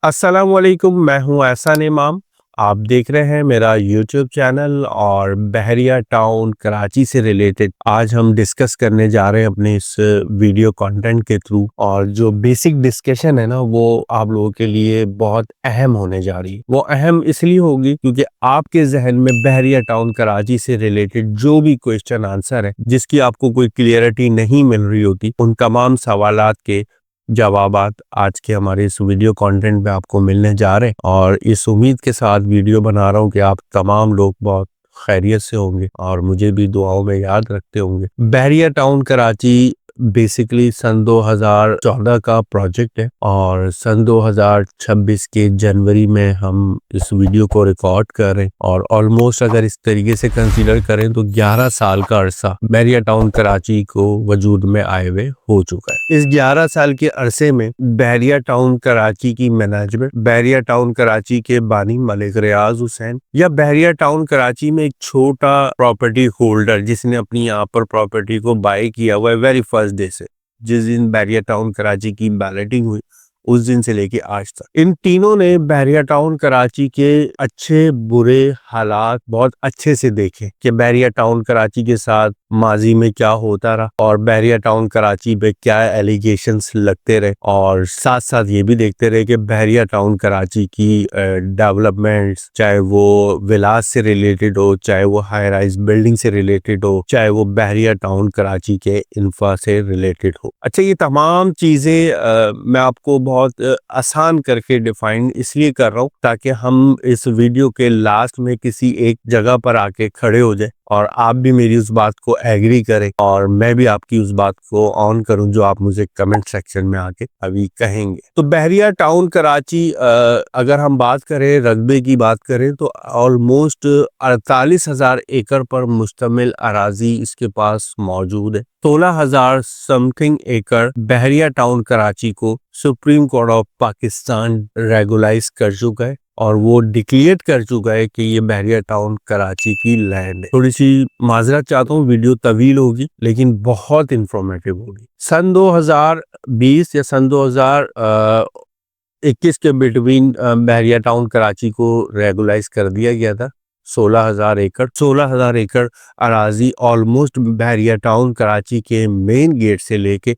अस्सलाम वालेकुम, मैं हूँ एहसान इमाम। आप देख रहे हैं मेरा यूट्यूब चैनल और बहरिया टाउन कराची से रिलेटेड आज हम डिस्कस करने जा रहे हैं अपने इस वीडियो कंटेंट के थ्रू। और जो बेसिक डिस्कशन है ना वो आप लोगों के लिए बहुत अहम होने जा रही है। वो अहम इसलिए होगी क्योंकि आपके जहन में बहरिया टाउन कराची से रिलेटेड जो भी क्वेश्चन आंसर है जिसकी आपको कोई क्लियरिटी नहीं मिल रही होती, उन तमाम सवालात के जवाबात आज के हमारे इस वीडियो कंटेंट में आपको मिलने जा रहे हैं। और इस उम्मीद के साथ वीडियो बना रहा हूँ कि आप तमाम लोग बहुत खैरियत से होंगे और मुझे भी दुआओं में याद रखते होंगे। बहरिया टाउन कराची बेसिकली सन 2014 का प्रोजेक्ट है और सन 2026 के जनवरी में हम इस वीडियो को रिकॉर्ड कर रहे हैं। और ऑलमोस्ट अगर इस तरीके से कंसीडर करें तो 11 साल का अरसा बहरिया टाउन कराची को वजूद में आए हुए हो चुका है। इस 11 साल के अरसे में बहरिया टाउन कराची की मैनेजमेंट, बहरिया टाउन कराची के बानी मलिक रियाज हुसैन या बहरिया टाउन कराची में एक छोटा प्रॉपर्टी होल्डर जिसने अपनी यहाँ पर प्रॉपर्टी को बाय किया हुआ है वेरी फर्स्ट डे से, जिस दिन बहरिया टाउन कराची की बैलेटिंग हुई उस दिन से लेके आज तक इन तीनों ने बहरिया टाउन कराची के अच्छे बुरे हालात बहुत अच्छे से देखे कि बहरिया टाउन कराची के साथ माजी में क्या होता रहा और बहरिया टाउन कराची पे क्या एलिगेशंस लगते रहे। और साथ साथ ये भी देखते रहे कि बहरिया टाउन कराची की डेवलपमेंट्स, चाहे वो विलास से रिलेटेड हो, चाहे वो हाई राइज बिल्डिंग से रिलेटेड हो, चाहे वो बहरिया टाउन कराची के इंफ्रा से रिलेटेड हो। अच्छा, ये तमाम चीजें मैं आपको बहुत आसान करके डिफाइन इसलिए कर रहा हूँ ताकि हम इस वीडियो के लास्ट में किसी एक जगह पर आके खड़े हो जाए और आप भी मेरी उस बात को एग्री करें और मैं भी आपकी उस बात को ऑन करूं जो आप मुझे कमेंट सेक्शन में आके अभी कहेंगे। तो बहरिया टाउन कराची अगर हम बात करें, रकबे की बात करें तो ऑलमोस्ट 48,000 एकड़ पर मुश्तमिल अराजी इसके पास मौजूद है। 16,000 समथिंग एकड़ बहरिया टाउन कराची को supreme court of Pakistan regularise कर चुका है और वो डिक्लेयर कर चुका है कि ये बहरिया टाउन कराची की लैंड है। थोड़ी सी माजरत चाहता हूँ, वीडियो तवील होगी लेकिन बहुत इंफॉर्मेटिव होगी। सन 2020 या सन 2021 के बिटवीन बहरिया टाउन कराची को रेगुलाइज कर दिया गया था। 16,000 एकड़ अराजी ऑलमोस्ट बहरिया टाउन कराची के मेन गेट से लेके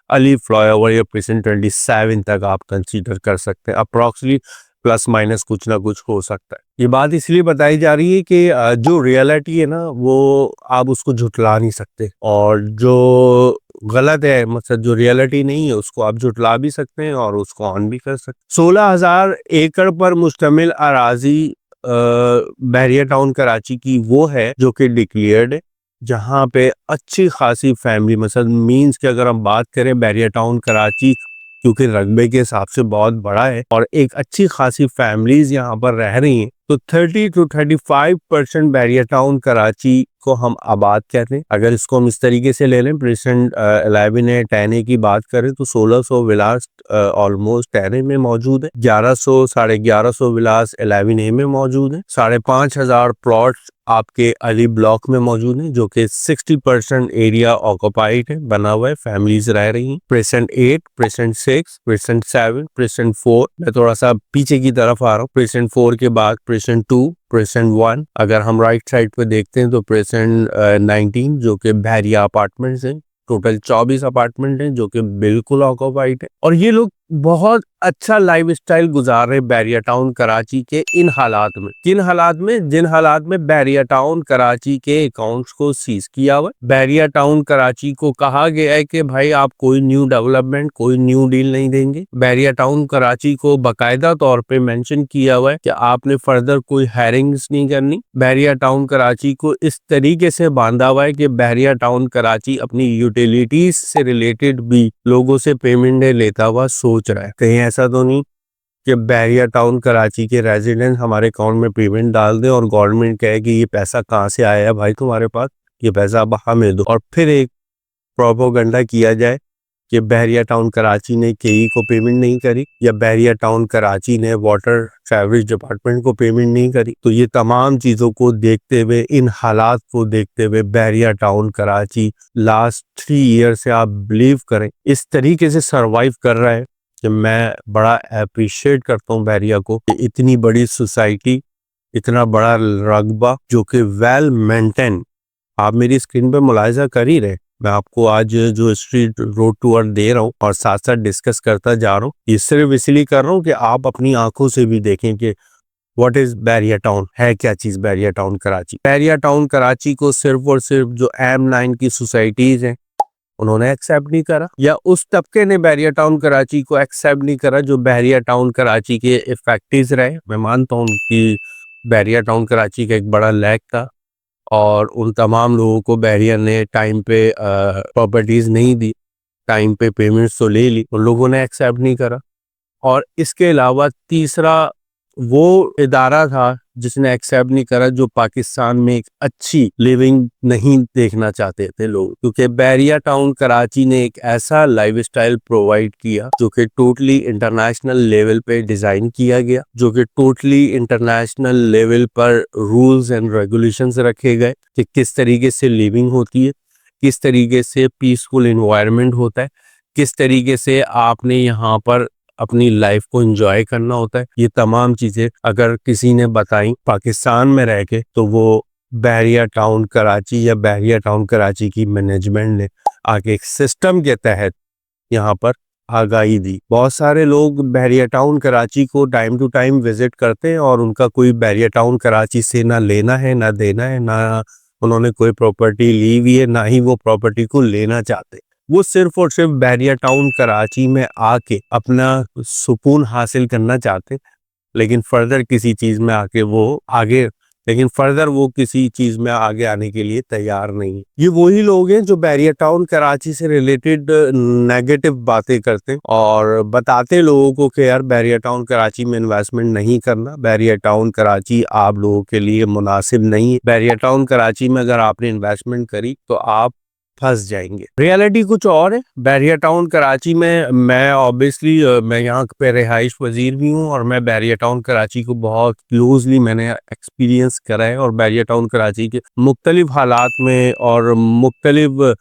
अली फ्लाईओवर या प्रेजेंट 27 तक आप कंसीडर कर सकते हैं। अप्रॉक्सीमेटली प्लस माइनस कुछ ना कुछ हो सकता है। ये बात इसलिए बताई जा रही है कि जो रियलिटी है ना वो आप उसको झुटला नहीं सकते और जो गलत है, मतलब जो रियलिटी नहीं है उसको आप झुटला भी सकते हैं और उसको ऑन भी कर सकते हैं। 16,000 एकड़ पर मुश्तमिल अराजी बहरिया टाउन कराची की वो है जो कि डिक्लेयर्ड है, जहाँ पे अच्छी खासी फैमिली, मतलब मीन्स कि अगर हम बात करें बहरिया टाउन कराची क्योंकि रकबे के हिसाब से बहुत बड़ा है और एक अच्छी खासी फैमिलीज यहाँ पर रह रही हैं, तो 30 to 35% बहरिया टाउन कराची को हम आबाद कहते हैं। अगर इसको हम इस तरीके से ले लें, प्रेजेंट 11A 10A की बात करें तो 1600 विलास ऑलमोस्ट 10A में मौजूद है, 1100 1150 विलास 11A में मौजूद है, 5,500 प्लॉट्स आपके अली ब्लॉक में मौजूद है जो कि 60% एरिया ऑक्युपाइड है, बना हुआ है, फैमिलीज रह रही हैं। प्रेजेंट 8, प्रेजेंट 6, प्रेजेंट 7, प्रेजेंट 4, मैं थोड़ा सा पीछे की तरफ आ रहा हूँ। प्रेजेंट 4 के बाद प्रेजेंट 2, प्रेजेंट 1, अगर हम राइट साइड पे देखते हैं तो प्रेजेंट 19 जो कि बहरिया अपार्टमेंट्स हैं। टोटल 24 अपार्टमेंट हैं जो कि बिल्कुल ऑक्युपाइड है और ये लोग बहुत अच्छा लाइफस्टाइल गुजार रहे बहरिया टाउन कराची के इन हालात में। किन हालात में? जिन हालात में बहरिया टाउन कराची के अकाउंट्स को सीज किया हुआ है। बहरिया टाउन कराची को कहा गया है कि भाई आप कोई न्यू डेवलपमेंट, कोई न्यू डील नहीं देंगे। बहरिया टाउन कराची को बाकायदा तौर पे मेंशन किया हुआ है कि आपने फर्दर कोई हायरिंग्स नहीं करनी। बहरिया टाउन कराची को इस तरीके से बांधा हुआ है कि बहरिया टाउन कराची अपनी यूटिलिटीज से रिलेटेड भी लोगों से पेमेंट लेता हुआ सोच रहा है। कहीं ऐसा तो नहीं कि बहरिया टाउन कराची के रेजिडेंट हमारे अकाउंट में पेमेंट डाल दें और गवर्नमेंट कहे कि ये पैसा कहाँ से आया है भाई तुम्हारे पास, ये पैसा अब हमें दो, और फिर एक प्रोपोगंडा किया जाए कि बहरिया टाउन कराची ने केई को पेमेंट नहीं करी या बहरिया टाउन कराची ने वाटर ट्रैवरेज डिपार्टमेंट को पेमेंट नहीं करी। तो ये तमाम चीजों को देखते हुए, इन हालात को देखते हुए बहरिया टाउन कराची लास्ट 3 ईयर से आप बिलीव करें इस तरीके से सरवाइव कर रहा है कि मैं बड़ा अप्रिशिएट करता हूँ बहरिया को कि इतनी बड़ी सोसाइटी, इतना बड़ा रकबा जो कि वेल मेंटेन। आप मेरी स्क्रीन पे मुलाहिजा कर ही रहे, मैं आपको आज जो स्ट्रीट रोड टूर दे रहा हूँ और साथ साथ डिस्कस करता जा रहा हूँ, ये सिर्फ इसलिए कर रहा हूँ कि आप अपनी आंखों से भी देखें कि व्हाट इज बहरिया टाउन, है क्या चीज बहरिया टाउन कराची। बहरिया टाउन कराची को सिर्फ और सिर्फ जो M9 की सोसाइटीज हैं उन्होंने एक्सेप्ट नहीं करा, या उस तबके ने बहरिया टाउन कराची को एक्सेप्ट नहीं करा जो बहरिया टाउन कराची के इफेक्टिव रहे। मैं मानता हूँ कि बहरिया टाउन कराची का एक बड़ा लैक था और उन तमाम लोगों को बहरिया ने टाइम पे प्रॉपर्टीज नहीं दी, टाइम पे पेमेंट्स तो ले ली, उन लोगों ने एक्सेप्ट नहीं करा। और इसके अलावा तीसरा वो इदारा था जिसने एक्सेप्ट नहीं करा जो पाकिस्तान में एक अच्छी लिविंग नहीं देखना चाहते थे लोग, क्योंकि बहरिया टाउन कराची ने एक ऐसा लाइफस्टाइल प्रोवाइड किया जो कि टोटली इंटरनेशनल लेवल पे डिजाइन किया गया, जो कि टोटली इंटरनेशनल लेवल पर रूल्स एंड रेगुलेशंस रखे गए कि किस तरीके से लिविंग होती है, किस तरीके से पीसफुल इन्वायरमेंट होता है, किस तरीके से आपने यहाँ पर अपनी लाइफ को एंजॉय करना होता है। ये तमाम चीजें अगर किसी ने बताई पाकिस्तान में रह के, तो वो बहरिया टाउन कराची या बहरिया टाउन कराची की मैनेजमेंट ने आगे एक सिस्टम के तहत यहाँ पर आगाही दी। बहुत सारे लोग बहरिया टाउन कराची को टाइम टू टाइम विजिट करते हैं और उनका कोई बहरिया टाउन कराची से ना लेना है ना देना है, ना उन्होंने कोई प्रॉपर्टी ली हुई है, ना ही वो प्रॉपर्टी को लेना चाहते। वो सिर्फ और सिर्फ बहरिया टाउन कराची में आके अपना सुकून हासिल करना चाहते, लेकिन फर्दर किसी चीज में आके वो आगे लेकिन फर्दर वो किसी चीज में आगे आने के लिए तैयार नहीं है। ये वही लोग हैं जो बहरिया टाउन कराची से रिलेटेड नेगेटिव बातें करते हैं और बताते लोगों को कि यार बहरिया टाउन कराची में इन्वेस्टमेंट नहीं करना, बहरिया टाउन कराची आप लोगों के लिए मुनासिब नहीं है, बहरिया टाउन कराची में अगर आपने इन्वेस्टमेंट करी तो आप फंस जाएंगे। रियलिटी कुछ और है। बहरिया टाउन कराची में मैं ऑब्वियसली मैं यहाँ पे रिहाइश पजीर भी हूँ और मैं बहरिया टाउन कराची को बहुत क्लोजली मैंने एक्सपीरियंस करा है और बहरिया टाउन कराची के मुख्तलिफ हालात में और मुख्तलिफ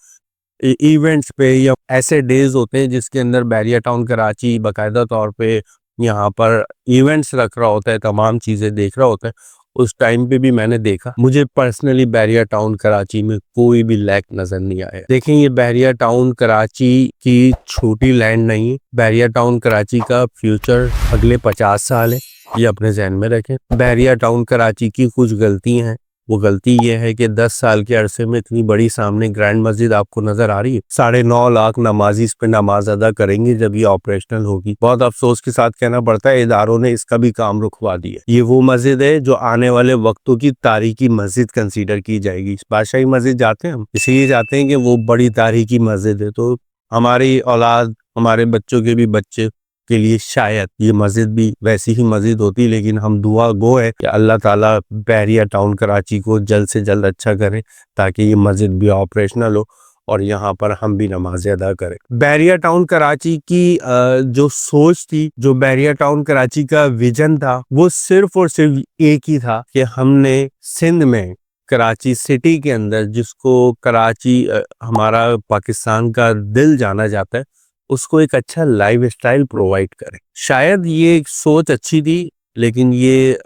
इवेंट्स पे या ऐसे डेज होते हैं जिसके अंदर बहरिया टाउन कराची बाकायदा तौर पे यहाँ पर इवेंट्स रख रहा होता है, तमाम चीज़ें देख रहा होता है। उस टाइम पे भी मैंने देखा, मुझे पर्सनली बहरिया टाउन कराची में कोई भी लैक नजर नहीं आया। देखें, ये बहरिया टाउन कराची की छोटी लैंड नहीं है। बहरिया टाउन कराची का फ्यूचर अगले 50 साल है, ये अपने जहन में रखें। बहरिया टाउन कराची की कुछ गलतियां हैं। वो गलती ये है कि 10 साल के अरसे में इतनी बड़ी सामने ग्रैंड मस्जिद आपको नजर आ रही है। 9.5 लाख नमाजी इस पे नमाज अदा करेंगे जब ये ऑपरेशनल होगी। बहुत अफसोस के साथ कहना पड़ता है इदारों ने इसका भी काम रुकवा दिया। ये वो मस्जिद है जो आने वाले वक्तों की तारीखी मस्जिद कंसीडर की जाएगी। बादशाही मस्जिद जाते हैं हम, इसलिए जाते हैं कि वो बड़ी तारीखी मस्जिद है, तो हमारी औलाद, हमारे बच्चों के भी बच्चे के लिए शायद ये मस्जिद भी वैसी ही मस्जिद होती। लेकिन हम दुआ गो है कि अल्लाह ताला बहरिया टाउन कराची को जल्द से जल्द अच्छा करे ताकि ये मस्जिद भी ऑपरेशनल हो और यहाँ पर हम भी नमाज अदा करें। बहरिया टाउन कराची की जो सोच थी, जो बहरिया टाउन कराची का विजन था, वो सिर्फ और सिर्फ एक ही था कि हमने सिंध में कराची सिटी के अंदर, जिसको कराची हमारा पाकिस्तान का दिल जाना जाता है, उसको एक अच्छा लाइफस्टाइल प्रोवाइड करें। शायद ये एक सोच अच्छी थी, लेकिन ये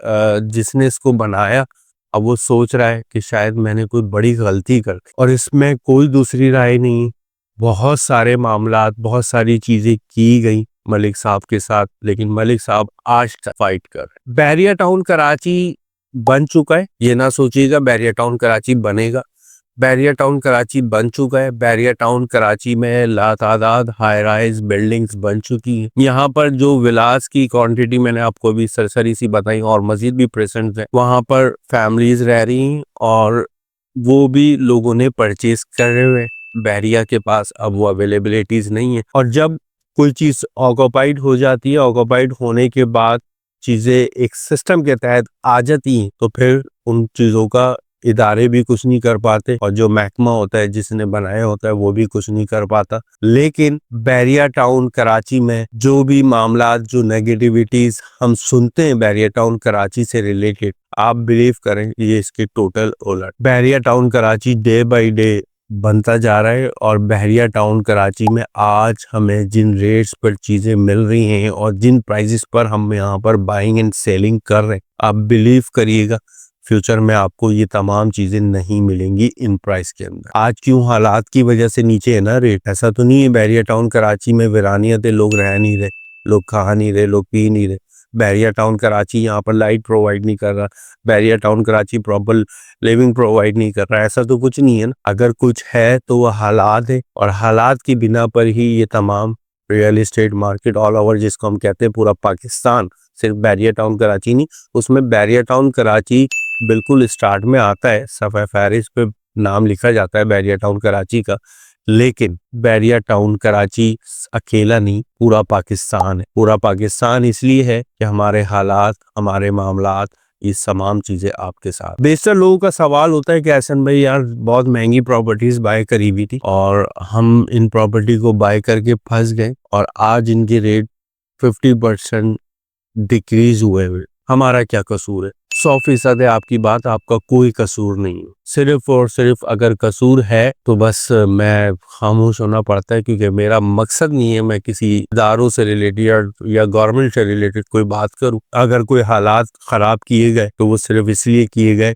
जिसने इसको बनाया अब वो सोच रहा है कि शायद मैंने कोई बड़ी गलती कर दी, और इसमें कोई दूसरी राय नहीं। बहुत सारे मामलात, बहुत सारी चीजें की गई मलिक साहब के साथ, लेकिन मलिक साहब आज तक फाइट कर रहे। बहरिया टाउन कराची बन चुका है, ये ना सोचिएगा बहरिया टाउन कराची बनेगा। बहरिया टाउन कराची बन चुका है। बहरिया टाउन कराची में लातादाद हाई राइज बिल्डिंग्स बन चुकी हैं। यहाँ पर जो विलास की क्वांटिटी मैंने आपको भी सरसरी सी बताई और मजीद भी प्रेजेंट है, वहाँ पर फैमिलीज रह रही हैं और वो भी लोगों ने परचेज करे हुए। बहरिया के पास अब वो अवेलेबिलिटीज नहीं है, और जब कोई चीज ऑक्यूपाइड हो जाती है, ऑक्यूपाइड होने के बाद चीजें एक सिस्टम के तहत आ जाती हैं, तो फिर उन चीजों का इदारे भी कुछ नहीं कर पाते और जो महकमा होता है जिसने बनाया होता है वो भी कुछ नहीं कर पाता। लेकिन बहरिया टाउन कराची में जो भी मामला, जो नेगेटिविटीज हम सुनते हैं बहरिया टाउन कराची से रिलेटेड, आप बिलीव करें ये इसके टोटल उलट। Bahria town Karachi day by day बनता जा रहा है और बहरिया टाउन कराची में आज हमें जिन रेट्स पर चीज़ें मिल रही हैं और जिन प्राइसेस पर हम यहाँ पर बाइंग एंड सेलिंग कर रहे हैं, आप बिलीव करिएगा फ्यूचर में आपको ये तमाम चीज़ें नहीं मिलेंगी इन प्राइस के अंदर। आज क्यों हालात की वजह से नीचे है ना रेट, ऐसा तो नहीं है बहरिया टाउन कराची में वीरानियत है, लोग रह नहीं रहे, लोग खा नहीं रहे, लोग पी नहीं रहे। बहरिया टाउन कराची यहाँ पर लाइट प्रोवाइड नहीं कर रहा, Bahria town Karachi proper living provide नहीं कर रहा, ऐसा तो कुछ नहीं है ना। अगर कुछ है तो वह हालात है और हालात की बिना पर ही ये तमाम real estate market all over, जिसको हम कहते हैं पूरा पाकिस्तान, सिर्फ बहरिया टाउन कराची नहीं, उसमें बहरिया टाउन कराची बिल्कुल स्टार्ट में आता है, सफ़े फहरिस्त पे नाम लिखा जाता है बहरिया टाउन कराची का, लेकिन बहरिया टाउन कराची अकेला नहीं, पूरा पाकिस्तान है। पूरा पाकिस्तान इसलिए है कि हमारे हालात, हमारे मामलात, ये तमाम चीज़ें आपके साथ। बेशतर लोगों का सवाल होता है कि एहसन भाई यार बहुत महंगी प्रॉपर्टीज बाय करी हुई थी और हम इन प्रॉपर्टी को बाय करके फंस गए और आज इनके रेट 50% डिक्रीज हुए हुए, हमारा क्या कसूर है? 100% है आपकी बात, आपका कोई कसूर नहीं है। सिर्फ और सिर्फ अगर कसूर है तो बस मैं खामोश होना पड़ता है, क्योंकि मेरा मकसद नहीं है मैं किसी इदारों से रिलेटेड या गवर्नमेंट से रिलेटेड कोई बात करूं। अगर कोई हालात ख़राब किए गए तो वो सिर्फ इसलिए किए गए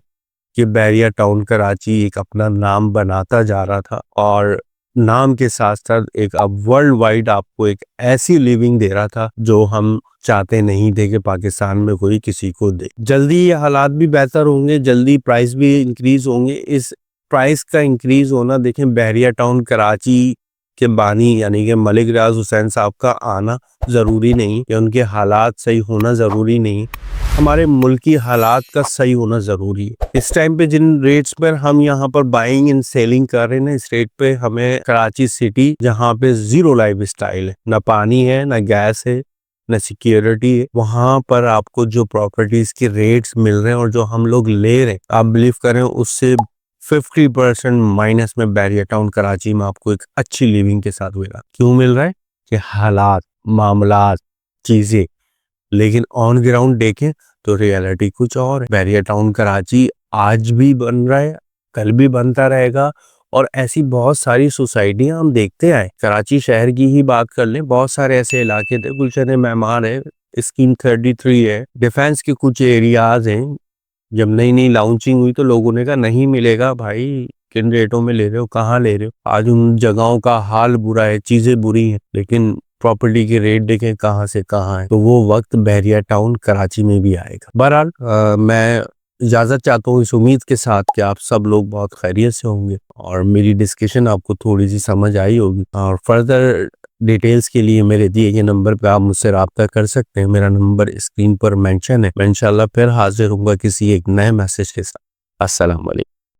कि बहरिया टाउन कराची एक अपना नाम बनाता जा रहा था और नाम के साथ साथ एक अब वर्ल्ड वाइड आपको एक ऐसी लिविंग दे रहा था जो हम चाहते नहीं थे कि पाकिस्तान में कोई किसी को दे। जल्दी ये हालात भी बेहतर होंगे, जल्दी प्राइस भी इंक्रीज होंगे। इस प्राइस का इंक्रीज होना देखें, बहरिया टाउन कराची के बानी यानी कि मलिक रियाज हुसैन साहब का आना ज़रूरी नहीं या उनके हालात सही होना ज़रूरी नहीं, हमारे मुल्की हालात का सही होना ज़रूरी है। इस टाइम पे जिन रेट्स पर हम यहाँ पर बाइंग एंड सेलिंग कर रहे हैं ना, इस रेट पे हमें कराची सिटी जहाँ पे ज़ीरो लाइफ स्टाइल है, ना पानी है, ना गैस है, न सिक्योरिटी है, वहाँ पर आपको जो प्रॉपर्टीज के रेट्स मिल रहे हैं और जो हम लोग ले रहे हैं, आप बिलीव करें उससे 50% माइनस में बहरिया टाउन कराची में आपको एक अच्छी लिविंग के साथ मिला। क्यों मिल रहा है? कि हालात, मामलात, चीजें। लेकिन ऑन ग्राउंड देखें तो रियलिटी कुछ और है। बहरिया टाउन कराची आज भी बन रहा है, कल भी बनता रहेगा और ऐसी बहुत सारी सोसाइटियां हम देखते आए। कराची शहर की ही बात कर लें, बहुत सारे ऐसे इलाके थे, गुलशन मेहमान है, स्कीम 33 है, डिफेंस के कुछ एरियाज हैं। जब नई नई लॉन्चिंग हुई तो लोगों ने कहा नहीं मिलेगा भाई, किन रेटों में ले रहे हो, कहाँ ले रहे हो। आज उन जगहों का हाल बुरा है, चीजें बुरी हैं, लेकिन प्रॉपर्टी के रेट देखें कहाँ से कहाँ है। तो वो वक्त बहरिया टाउन कराची में भी आएगा। बहरहाल मैं इजाज़त चाहता हूँ इस उम्मीद के साथ कि आप सब लोग बहुत खैरियत से होंगे और मेरी डिस्कशन आपको थोड़ी सी समझ आई होगी। और फर्दर डिटेल्स के लिए मेरे दिए गए नंबर पे आप मुझसे रब्ता कर सकते हैं। मेरा नंबर स्क्रीन पर मेंशन है। मैं इंशाल्लाह फिर हाजिर होऊंगा किसी एक नए मैसेज के साथ। अस्सलाम वालेकुम।